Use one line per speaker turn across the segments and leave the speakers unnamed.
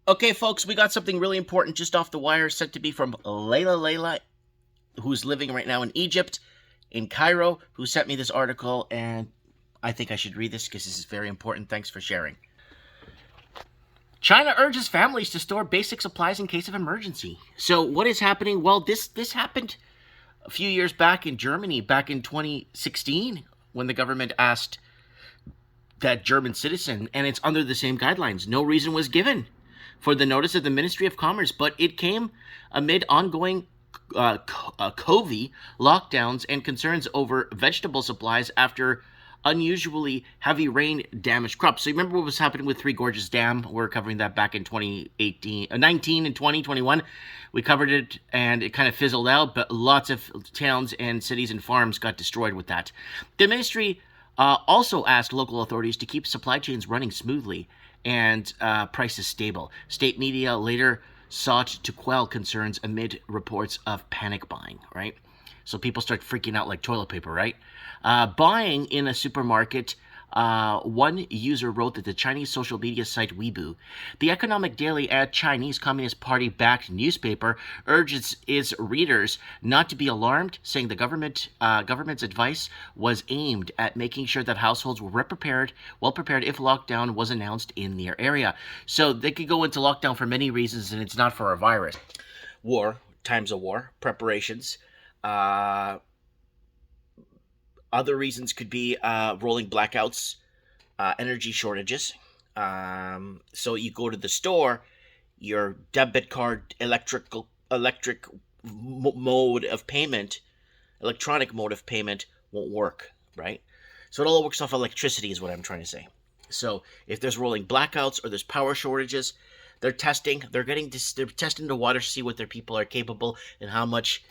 Okay, folks, we got something really important just off the wire, sent to me from Layla, who's living right now in Egypt, in Cairo, who sent me this article, and I think I should read this because this is very important. Thanks for sharing. China urges families to store basic supplies in case of emergency. So, what is happening? Well, this happened a few years back in Germany, back in 2016, when the government asked that German citizen, and it's under the same guidelines. No reason was given for the notice of the Ministry of Commerce, but it came amid ongoing COVID lockdowns and concerns over vegetable supplies after unusually heavy rain damaged crops. So you remember what was happening with Three Gorges Dam? We're covering that back in 2018, 19 and 2021. We covered it and it kind of fizzled out, but lots of towns and cities and farms got destroyed with that. The ministry also asked local authorities to keep supply chains running smoothly and prices stable. State media later sought to quell concerns amid reports of panic buying, right? So people start freaking out like toilet paper, right? Buying in a supermarket. One user wrote that the Chinese social media site Weibo, the economic daily Chinese Communist Party-backed newspaper, urges its readers not to be alarmed, saying the government's advice was aimed at making sure that households were well prepared if lockdown was announced in their area. So they could go into lockdown for many reasons, and it's not for a virus. War, times of war, preparations. Other reasons could be rolling blackouts, energy shortages. So you go to the store, your debit card, mode of payment, electronic mode of payment won't work, right? So it all works off electricity, is what I'm trying to say. So if there's rolling blackouts or there's power shortages, they're testing the water to see what their people are capable and how much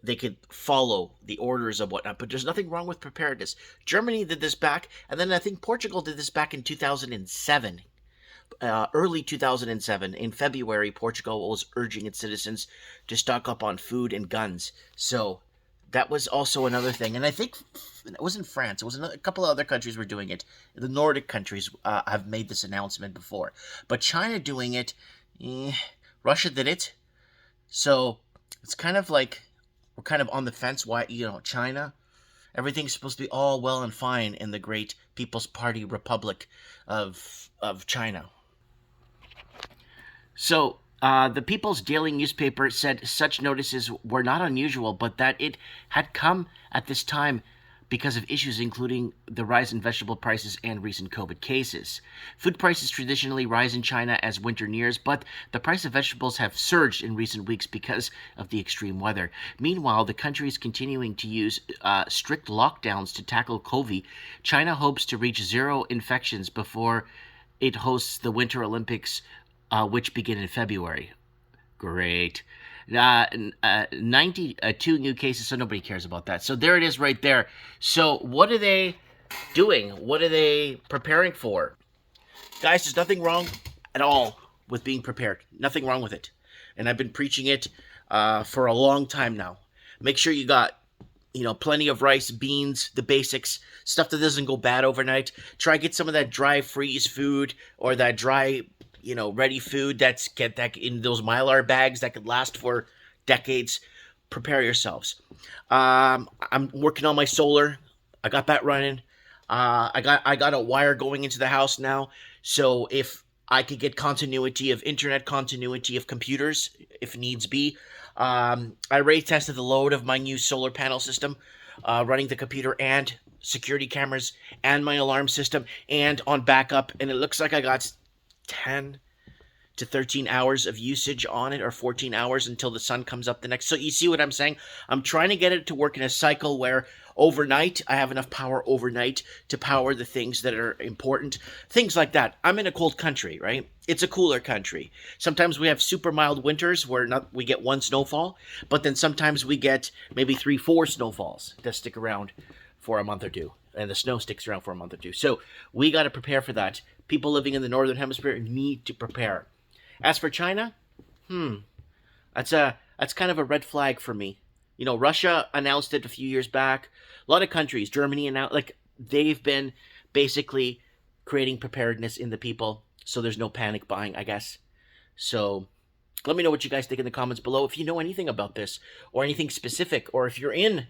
they could follow the orders of whatnot. But there's nothing wrong with preparedness. Germany did this back, and then I think Portugal did this back in 2007. Early 2007, in February, Portugal was urging its citizens to stock up on food and guns. So that was also another thing. And I think it wasn't France. It was a couple of other countries were doing it. The Nordic countries have made this announcement before. But China doing it, Russia did it. So it's kind of like we're kind of on the fence. Why, China, everything's supposed to be all well and fine in the great People's Party Republic of China. So the People's Daily newspaper said such notices were not unusual, but that it had come at this time because of issues including the rise in vegetable prices and recent COVID cases. Food prices traditionally rise in China as winter nears, but the price of vegetables have surged in recent weeks because of the extreme weather. Meanwhile, the country is continuing to use strict lockdowns to tackle COVID. China hopes to reach zero infections before it hosts the Winter Olympics, which begin in February. Great. 92 new cases, so nobody cares about that. So there it is right there. So what are they doing? What are they preparing for? Guys, there's nothing wrong at all with being prepared. Nothing wrong with it. And I've been preaching it for a long time now. Make sure you got plenty of rice, beans, the basics, stuff that doesn't go bad overnight. Try get some of that dry freeze food or that dry ready food that's get that in those Mylar bags that could last for decades. Prepare yourselves. I'm working on my solar. I got that running. I got a wire going into the house now. So if I could get internet continuity of computers, if needs be. I already tested the load of my new solar panel system, running the computer and security cameras and my alarm system and on backup. And it looks like I got 10 to 13 hours of usage on it, or 14 hours until the sun comes up the next. So you see what I'm saying? I'm trying to get it to work in a cycle where overnight I have enough power overnight to power the things that are important. Things like that. I'm in a cold country, right? It's a cooler country. Sometimes we have super mild winters where we get one snowfall, but then sometimes we get maybe 3-4 snowfalls that stick around for a month or two, and the snow sticks around for a month or two. So we got to prepare for that. People living in the northern hemisphere need to prepare. As for China, that's kind of a red flag for me. Russia announced it a few years back. A lot of countries, Germany announced, they've been basically creating preparedness in the people, so there's no panic buying, I guess. So let me know what you guys think in the comments below. If you know anything about this or anything specific, or if you're in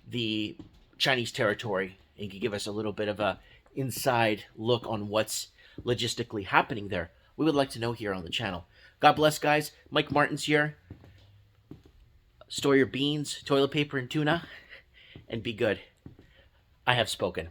the Chinese territory and you can give us a little bit of a inside look on what's logistically happening there, we would like to know here on the channel. God bless, guys. Mike Martin's here. Store your beans, toilet paper, and tuna, and be good. I have spoken.